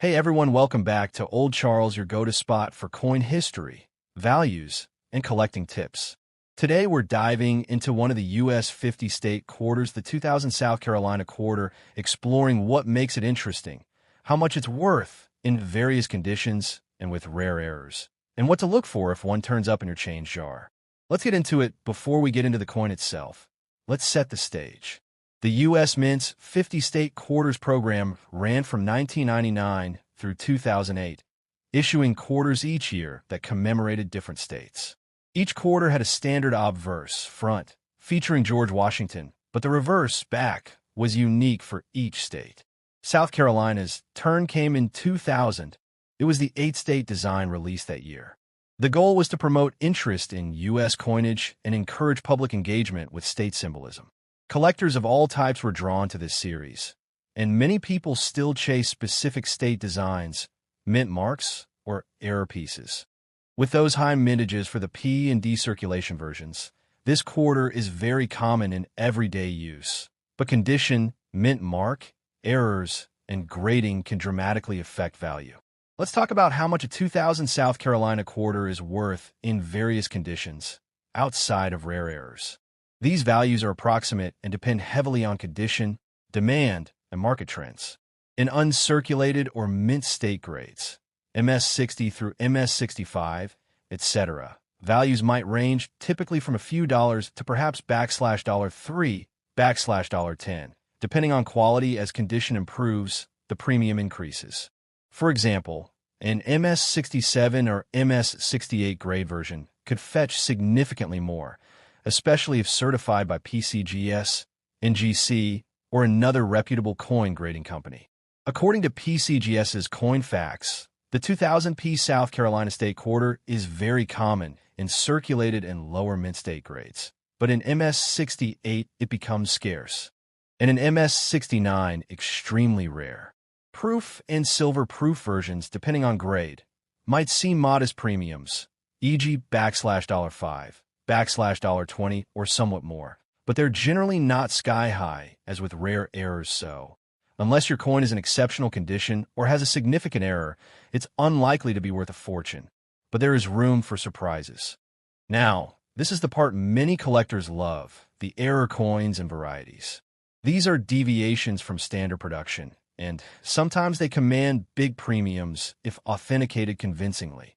Hey everyone, welcome back to Old Charles, your go-to spot for coin history, values, and collecting tips. Today we're diving into one of the U.S. 50 state quarters, the 2000 South Carolina quarter, exploring what makes it interesting, how much it's worth in various conditions and with rare errors, and what to look for if one turns up in your change jar. Let's get into it. Before we get into the coin itself, let's set the stage. The U.S. Mint's 50 state quarters program ran from 1999 through 2008, issuing quarters each year that commemorated different states. Each quarter had a standard obverse front featuring George Washington, but the reverse back was unique for each state. South Carolina's turn came in 2000. It was the 8-state design released that year. The goal was to promote interest in U.S. coinage and encourage public engagement with state symbolism. Collectors of all types were drawn to this series, and many people still chase specific state designs, mint marks, or error pieces. With those high mintages for the P and D circulation versions, this quarter is very common in everyday use. But condition, mint mark, errors, and grading can dramatically affect value. Let's talk about how much a 2000 South Carolina quarter is worth in various conditions, outside of rare errors. These values are approximate and depend heavily on condition, demand, and market trends. In uncirculated or mint state grades, MS60 through MS65, etc., values might range typically from a few dollars to perhaps $3, $10. Depending on quality, as condition improves, the premium increases. For example, an MS67 or MS68 grade version could fetch significantly more, especially if certified by PCGS, NGC, or another reputable coin grading company. According to PCGS's CoinFacts, the 2000 P South Carolina State Quarter is very common in circulated and lower mint state grades, but in MS68 it becomes scarce, and in MS69 extremely rare. Proof and silver proof versions, depending on grade, might see modest premiums, e.g. $5, $20, or somewhat more, but they're generally not sky-high, as with rare errors. So, unless your coin is in exceptional condition or has a significant error, it's unlikely to be worth a fortune, but there is room for surprises. Now, this is the part many collectors love, the error coins and varieties. These are deviations from standard production, and sometimes they command big premiums if authenticated convincingly.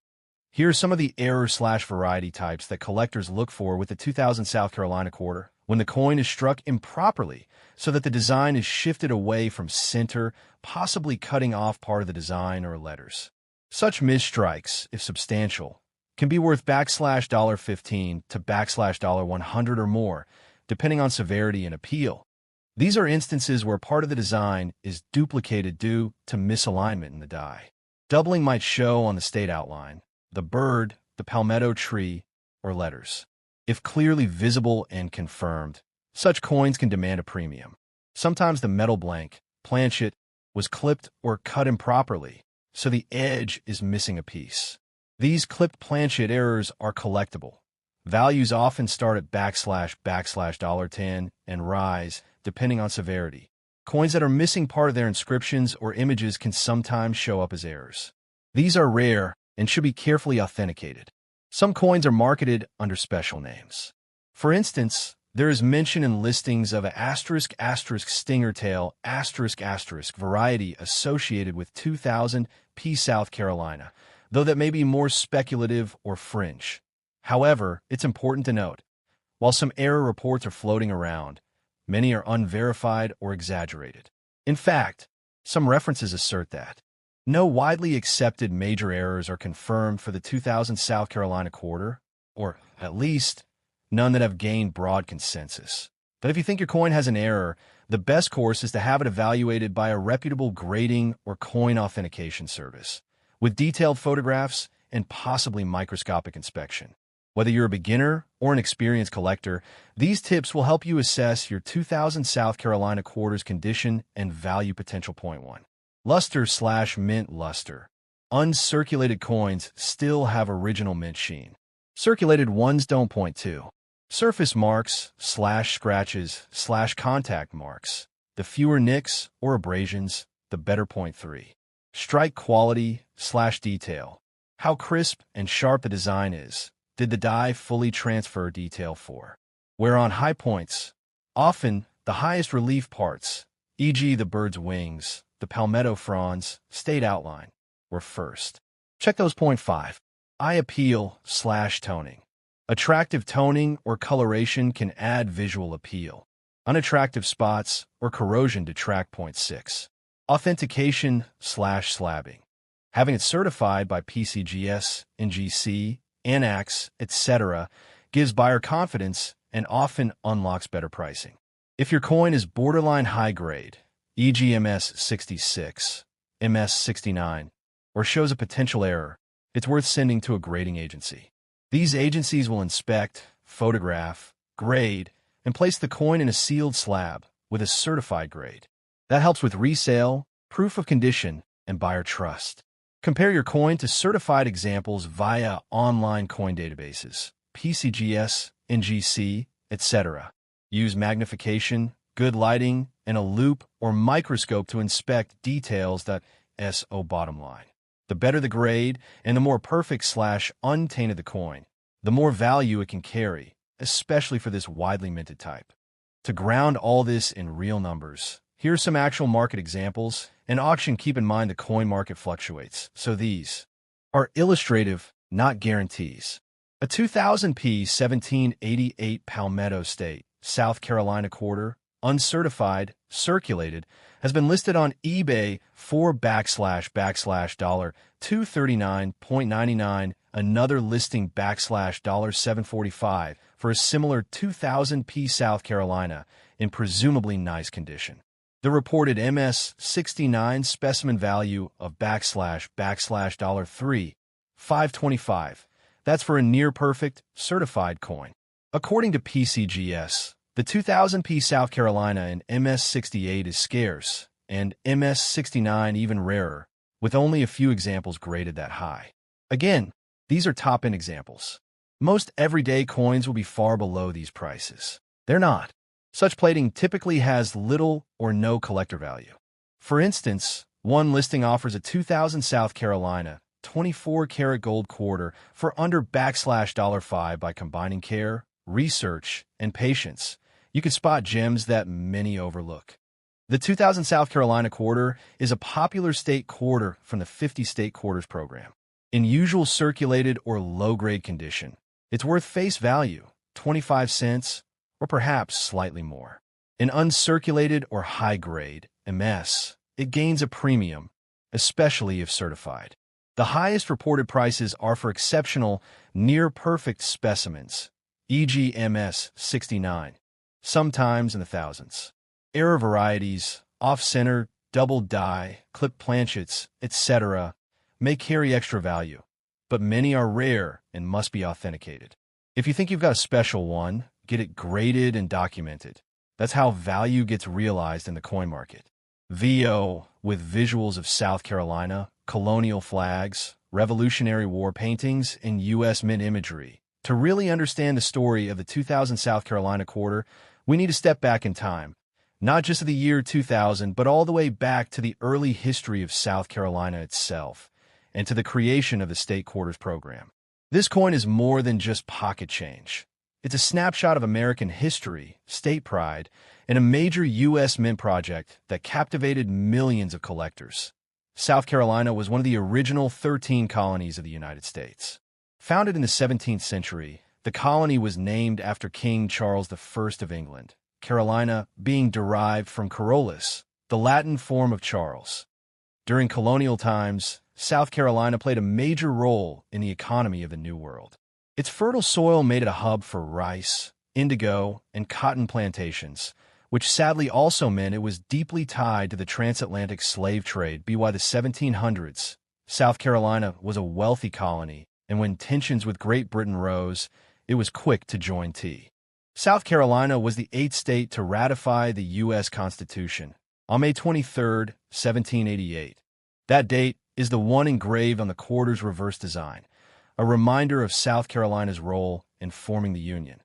Here are some of the error/variety types that collectors look for with the 2000 South Carolina quarter. When the coin is struck improperly, so that the design is shifted away from center, possibly cutting off part of the design or letters. Such misstrikes, if substantial, can be worth $15 to $100 or more, depending on severity and appeal. These are instances where part of the design is duplicated due to misalignment in the die. Doubling might show on the state outline, the bird, the palmetto tree, or letters. If clearly visible and confirmed, such coins can demand a premium. Sometimes the metal blank, planchet, was clipped or cut improperly, so the edge is missing a piece. These clipped planchet errors are collectible. Values often start at $10 and rise, depending on severity. Coins that are missing part of their inscriptions or images can sometimes show up as errors. These are rare and should be carefully authenticated. Some coins are marketed under special names. For instance, there is mention in listings of a *** stinger tail ** variety associated with 2000 P South Carolina, though that may be more speculative or fringe. However, it's important to note, while some error reports are floating around, many are unverified or exaggerated. In fact, some references assert that no widely accepted major errors are confirmed for the 2000 South Carolina quarter, or at least none that have gained broad consensus. But if you think your coin has an error, the best course is to have it evaluated by a reputable grading or coin authentication service, with detailed photographs and possibly microscopic inspection. Whether you're a beginner or an experienced collector, these tips will help you assess your 2000 South Carolina quarter's condition and value potential. Point 1. Luster/mint luster. Uncirculated coins still have original mint sheen. Circulated ones don't. Point 2. Surface marks, scratches, contact marks. The fewer nicks or abrasions, the better. Point 3. Strike quality/detail. How crisp and sharp the design is. Did the die fully transfer detail for? Where on high points, often the highest relief parts, e.g. the bird's wings, the palmetto fronds, stayed outline, were first. Check those. Point 5. Eye appeal/toning. Attractive toning or coloration can add visual appeal. Unattractive spots or corrosion detract. Point 6. Authentication/slabbing. Having it certified by PCGS, NGC, ANACS, etc. gives buyer confidence and often unlocks better pricing. If your coin is borderline high grade, e.g. MS66, MS69, or shows a potential error, it's worth sending to a grading agency. These agencies will inspect, photograph, grade, and place the coin in a sealed slab with a certified grade. That helps with resale, proof of condition, and buyer trust. Compare your coin to certified examples via online coin databases, PCGS, NGC, etc. Use magnification, good lighting, and a loupe or microscope to inspect details. So bottom line. The better the grade and the more perfect/untainted the coin, the more value it can carry, especially for this widely minted type. To ground all this in real numbers, here are some actual market examples. In auction, keep in mind the coin market fluctuates, so these are illustrative, not guarantees. A 2000p 1788 Palmetto State, South Carolina quarter, uncertified, circulated, has been listed on eBay for $239.99, another listing $745 for a similar 2000p South Carolina in presumably nice condition. The reported MS69 specimen value of $3,525. That's for a near-perfect, certified coin. According to PCGS, the 2000p South Carolina and MS68 is scarce, and MS69 even rarer, with only a few examples graded that high. Again, these are top-end examples. Most everyday coins will be far below these prices. They're not. Such plating typically has little or no collector value. For instance, one listing offers a 2000 South Carolina 24-karat gold quarter for under $5 by combining care, research, and patience. You can spot gems that many overlook. The 2000 South Carolina quarter is a popular state quarter from the 50 state quarters program. In usual circulated or low-grade condition, it's worth face value, 25 cents, or perhaps slightly more. In uncirculated or high-grade MS, it gains a premium, especially if certified. The highest reported prices are for exceptional, near-perfect specimens, e.g. MS69, sometimes in the thousands. Error varieties, off-center, double die, clip planchets, etc. may carry extra value, but many are rare and must be authenticated. If you think you've got a special one, get it graded and documented. That's how value gets realized in the coin market. VO, with visuals of South Carolina, colonial flags, Revolutionary War paintings, and U.S. Mint imagery. To really understand the story of the 2000 South Carolina quarter, we need to step back in time, not just to the year 2000, but all the way back to the early history of South Carolina itself, and to the creation of the state quarters program. This coin is more than just pocket change. It's a snapshot of American history, state pride, and a major U.S. mint project that captivated millions of collectors. South Carolina was one of the original 13 colonies of the United States. Founded in the 17th century, the colony was named after King Charles I of England, Carolina being derived from Carolus, the Latin form of Charles. During colonial times, South Carolina played a major role in the economy of the New World. Its fertile soil made it a hub for rice, indigo, and cotton plantations, which sadly also meant it was deeply tied to the transatlantic slave trade. By the 1700s, South Carolina was a wealthy colony, and when tensions with Great Britain rose, it was quick to join tea. South Carolina was the 8th state to ratify the U.S. Constitution on May 23, 1788. That date is the one engraved on the quarter's reverse design, a reminder of South Carolina's role in forming the Union.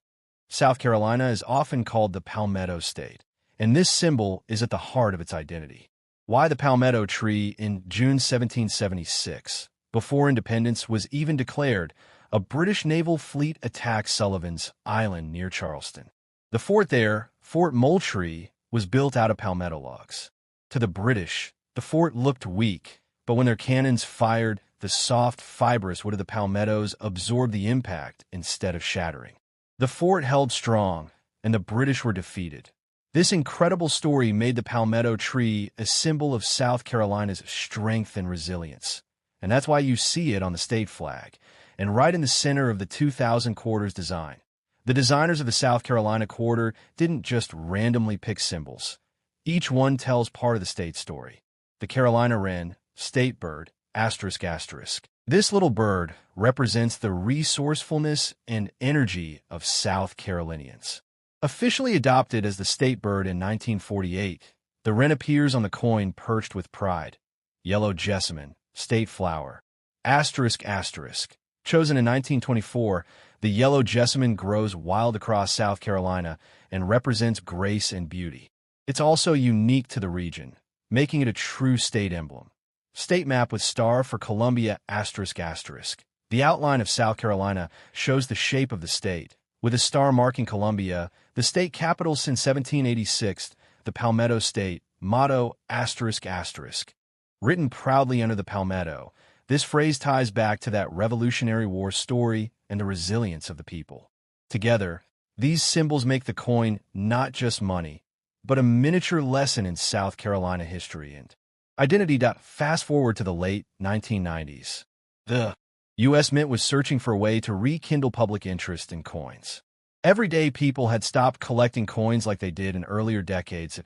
South Carolina is often called the Palmetto State, and this symbol is at the heart of its identity. Why the palmetto tree in June 1776? Before independence was even declared, a British naval fleet attacked Sullivan's Island near Charleston. The fort there, Fort Moultrie, was built out of palmetto logs. To the British, the fort looked weak, but when their cannons fired, the soft, fibrous wood of the palmettos absorbed the impact instead of shattering. The fort held strong, and the British were defeated. This incredible story made the palmetto tree a symbol of South Carolina's strength and resilience. And that's why you see it on the state flag, and right in the center of the 2000 quarters design. The designers of the South Carolina quarter didn't just randomly pick symbols. Each one tells part of the state story. The Carolina wren, state bird, asterisk asterisk. This little bird represents the resourcefulness and energy of South Carolinians. Officially adopted as the state bird in 1948, the wren appears on the coin perched with pride. Yellow jessamine, state flower. Asterisk asterisk. Chosen in 1924, the yellow jessamine grows wild across South Carolina and represents grace and beauty. It's also unique to the region, making it a true state emblem. State map with star for Columbia asterisk asterisk. The outline of South Carolina shows the shape of the state, with a star marking Columbia, the state capital since 1786, the Palmetto State, motto asterisk asterisk. Written proudly under the palmetto, this phrase ties back to that Revolutionary War story and the resilience of the people. Together, these symbols make the coin not just money, but a miniature lesson in South Carolina history and identity. Fast forward to the late 1990s. The U.S. Mint was searching for a way to rekindle public interest in coins. Everyday people had stopped collecting coins like they did in earlier decades.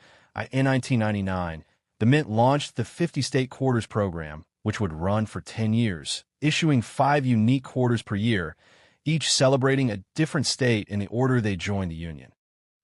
In 1999, the Mint launched the 50 State Quarters program, which would run for 10 years, issuing 5 unique quarters per year, each celebrating a different state in the order they joined the Union.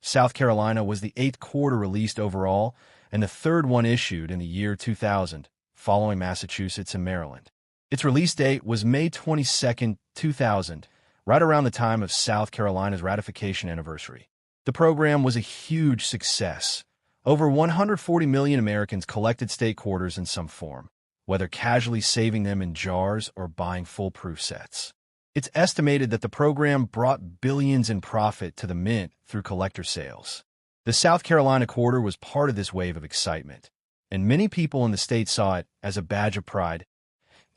South Carolina was the 8th quarter released overall, and the 3rd one issued in the year 2000, following Massachusetts and Maryland. Its release date was May 22, 2000, right around the time of South Carolina's ratification anniversary. The program was a huge success. Over 140 million Americans collected state quarters in some form, whether casually saving them in jars or buying foolproof sets. It's estimated that the program brought billions in profit to the Mint through collector sales. The South Carolina quarter was part of this wave of excitement, and many people in the state saw it as a badge of pride.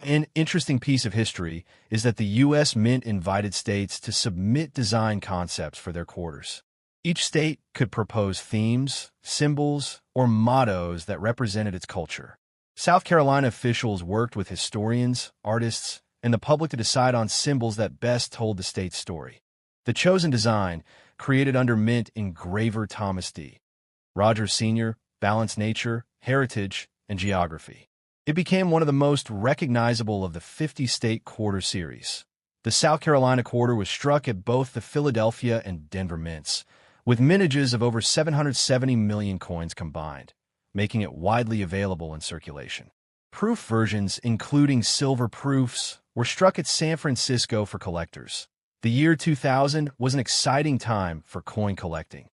An interesting piece of history is that the U.S. Mint invited states to submit design concepts for their quarters. Each state could propose themes, symbols, or mottos that represented its culture. South Carolina officials worked with historians, artists, and the public to decide on symbols that best told the state's story. The chosen design, created under Mint engraver Thomas D. Rogers Sr., balanced nature, heritage, and geography. It became one of the most recognizable of the 50 State Quarter series. The South Carolina quarter was struck at both the Philadelphia and Denver mints, with mintages of over 770 million coins combined, making it widely available in circulation. Proof versions, including silver proofs, were struck at San Francisco for collectors. The year 2000 was an exciting time for coin collecting.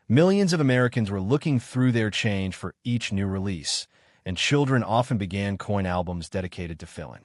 Millions of Americans were looking through their change for each new release, and children often began coin albums dedicated to filling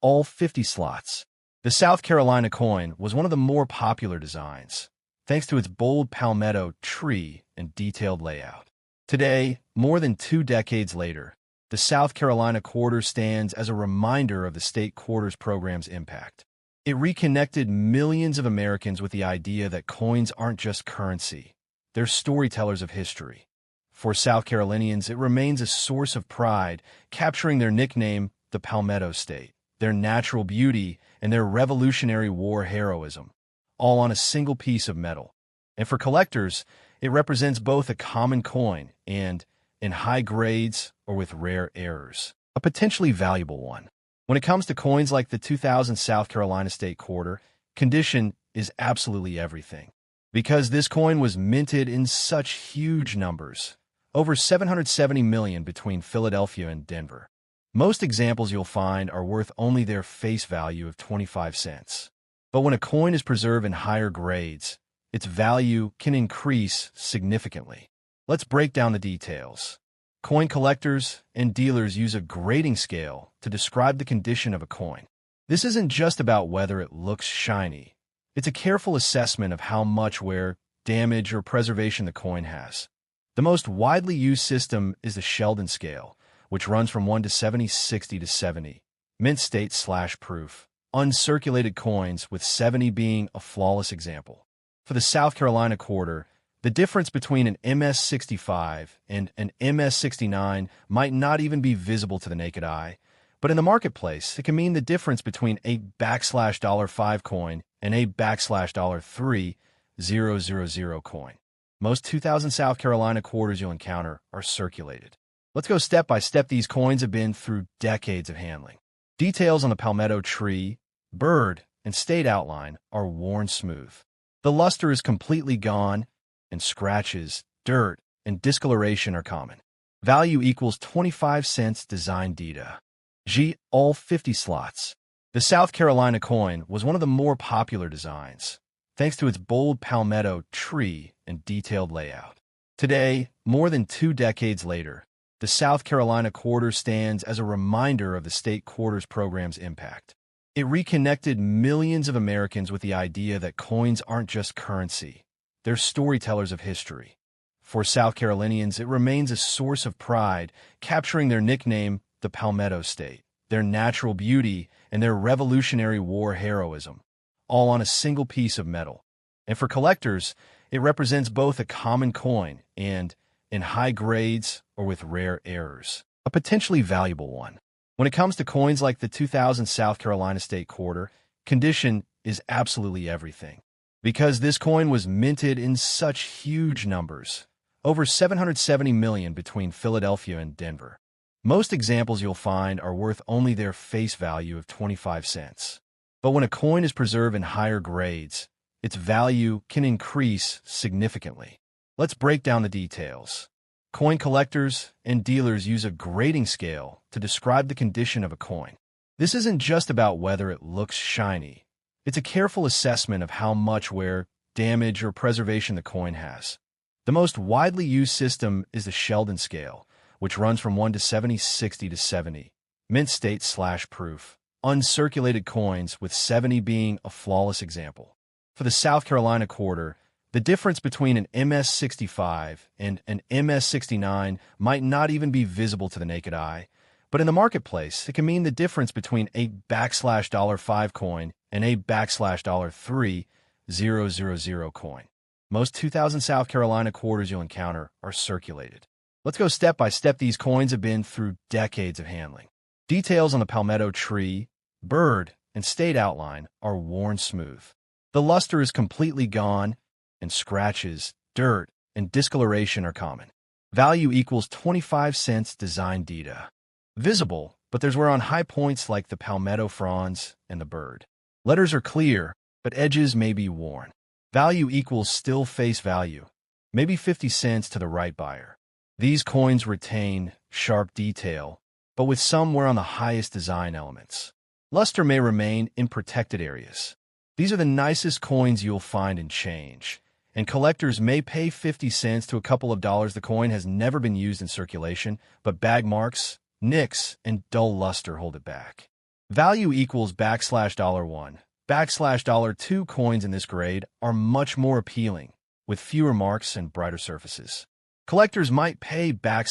all 50 slots. The South Carolina coin was one of the more popular designs, thanks to its bold palmetto tree and detailed layout. Today, more than 2 decades later, the South Carolina quarter stands as a reminder of the state quarters program's impact. It reconnected millions of Americans with the idea that coins aren't just currency, they're storytellers of history. For South Carolinians, it remains a source of pride, capturing their nickname, the Palmetto State, their natural beauty, and their Revolutionary War heroism, all on a single piece of metal. And for collectors, it represents both a common coin and, in high grades or with rare errors, a potentially valuable one. When it comes to coins like the 2000 South Carolina State Quarter, condition is absolutely everything. Because this coin was minted in such huge numbers, over 770 million between Philadelphia and Denver. Most examples you'll find are worth only their face value of 25 cents. But when a coin is preserved in higher grades, its value can increase significantly. Let's break down the details. Coin collectors and dealers use a grading scale to describe the condition of a coin. This isn't just about whether it looks shiny. It's a careful assessment of how much wear, damage, or preservation the coin has. The most widely used system is the Sheldon scale, which runs from 1 to 70, 60 to 70, mint state/proof, uncirculated coins, with 70 being a flawless example. For the South Carolina quarter, the difference between an MS-65 and an MS-69 might not even be visible to the naked eye, but in the marketplace, it can mean the difference between a $5 coin and a $3,000 coin. Most 2000 South Carolina quarters you'll encounter are circulated. Let's go step by step. These coins have been through decades of handling. Details on the palmetto tree, bird, and state outline are worn smooth. The luster is completely gone, and scratches, dirt, and discoloration are common. Value equals 25 cents. Design data. G. All 50 slots. The South Carolina coin was one of the more popular designs, thanks to its bold palmetto tree and detailed layout. Today, more than 2 decades later, the South Carolina quarter stands as a reminder of the state quarters program's impact. It reconnected millions of Americans with the idea that coins aren't just currency. They're storytellers of history. For South Carolinians, it remains a source of pride, capturing their nickname, the Palmetto State, their natural beauty, and their Revolutionary War heroism, all on a single piece of metal. And for collectors, it represents both a common coin and, in high grades or with rare errors, a potentially valuable one. When it comes to coins like the 2000 South Carolina State Quarter, condition is absolutely everything. Because this coin was minted in such huge numbers, over 770 million between Philadelphia and Denver. Most examples you'll find are worth only their face value of 25 cents. But when a coin is preserved in higher grades, its value can increase significantly. Let's break down the details. Coin collectors and dealers use a grading scale to describe the condition of a coin. This isn't just about whether it looks shiny. It's a careful assessment of how much wear, damage, or preservation the coin has. The most widely used system is the Sheldon scale, which runs from 1 to 70, 60 to 70, mint state/proof, uncirculated coins, with 70 being a flawless example. For the South Carolina quarter, the difference between an MS-65 and an MS-69 might not even be visible to the naked eye, but in the marketplace, it can mean the difference between a $5 coin and a $3,000 coin. Most 2000 South Carolina quarters you'll encounter are circulated. Let's go step by step. These coins have been through decades of handling. Details on the palmetto tree, bird, and state outline are worn smooth. The luster is completely gone, and scratches, dirt, and discoloration are common. Value equals 25 cents. Design data. Visible, but there's wear on high points like the palmetto fronds and the bird. Letters are clear, but edges may be worn. Value equals still face value, maybe 50 cents to the right buyer. These coins retain sharp detail, but with some wear on the highest design elements. Luster may remain in protected areas. These are the nicest coins you'll find in change, and collectors may pay 50 cents to a couple of dollars. The coin has never been used in circulation, but bag marks, nicks, and dull luster hold it back. Value equals $1, $2 coins in this grade are much more appealing, with fewer marks and brighter surfaces. Collectors might pay $3,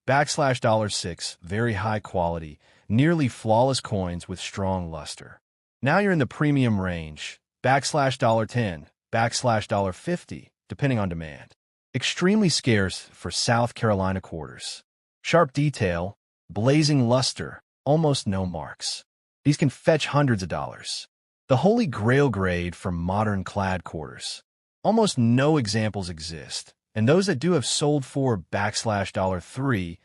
$6, very high quality, nearly flawless coins with strong luster. Now you're in the premium range, $10, $50, depending on demand. Extremely scarce for South Carolina quarters. Sharp detail, blazing luster, almost no marks. These can fetch hundreds of dollars. The Holy Grail grade for modern clad quarters. Almost no examples exist, and those that do have sold for $3,000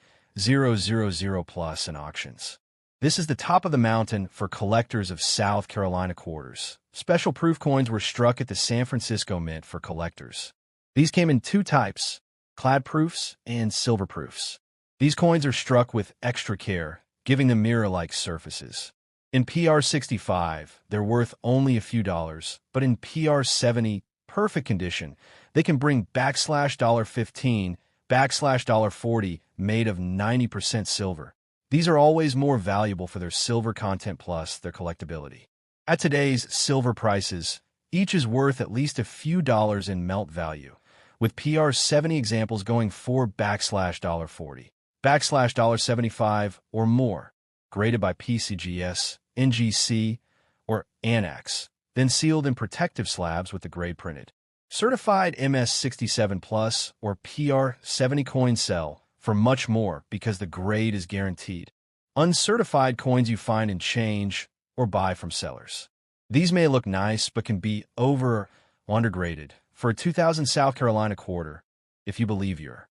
plus in auctions. This is the top of the mountain for collectors of South Carolina quarters. Special proof coins were struck at the San Francisco Mint for collectors. These came in 2 types, clad proofs and silver proofs. These coins are struck with extra care, giving them mirror-like surfaces. In PR65, they're worth only a few dollars, but in PR70, perfect condition, they can bring $15, $40 made of 90% silver. These are always more valuable for their silver content plus their collectability. At today's silver prices, each is worth at least a few dollars in melt value, with PR 70 examples going for $40, $75 or more, graded by PCGS, NGC, or ANAX, then sealed in protective slabs with the grade printed. Certified MS67 Plus or PR 70 coins sell for much more because the grade is guaranteed. Uncertified coins you find in change or buy from sellers. These may look nice but can be over or undergraded for a 2000 South Carolina quarter if you believe you're